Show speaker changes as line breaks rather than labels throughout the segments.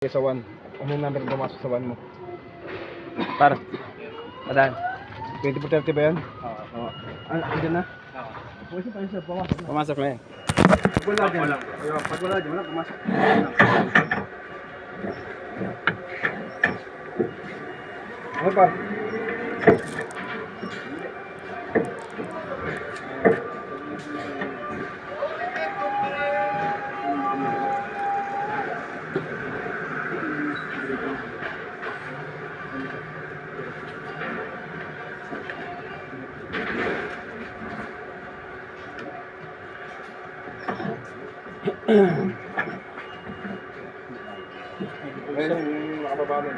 20 sa 1. Ano yung number na pumasok sa 1 mo?
Par. Padaan.
20 por 30 ba yan?
Oo.
Andyan na?
Oo.
Pumasok tayo sa pumasok na.
Pumasok na yan.
Pag wala dyan. Pag wala dyan, wala pumasok. Ano pa? Ayun yung nakababa nun.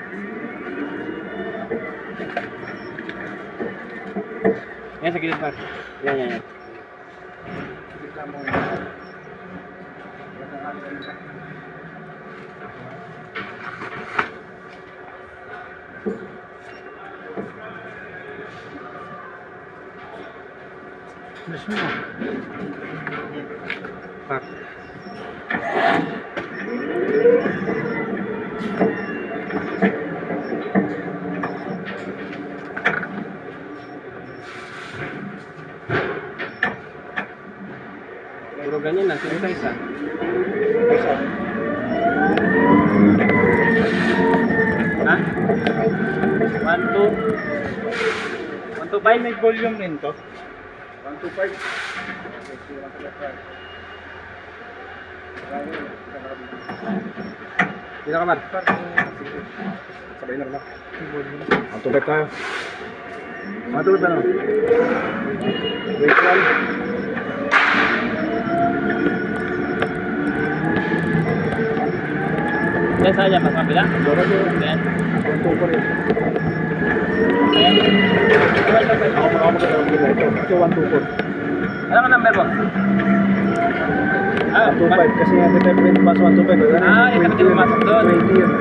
Yan sa gilid par. Yan.
Bilis mo.
Par. Puro ganyan lang, isa-isa. Ha? 1, 2. 1, 2, 5 may volume rin to.
125.
Pinakamar.
Sabay na rin ako. Ang tubig tayo. Ang tubig ba na? Wait lang.
Yan saan yan? Mas mabila?
Dora dyan.
Yan.
124 rin.
Ayan.
Ako magkakaroon ito. Ito 124.
Ano ang number mo?
125 kasi nga dito yung pinapasok 125.
Yung kapatid pumasok doon.
20 yun.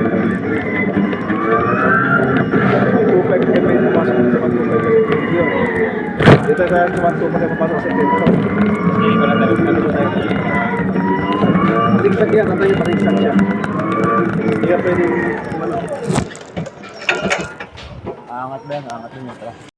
125 kasi may pumasok sa 125 yun. Dito sa 125 kasi papasok sa 10.
Sige ko lang talaga.
Zigzag yan, nandun yung pakingsak siya. Hindi ka pwedeng kumano.
Angat ba yan? Angat yun.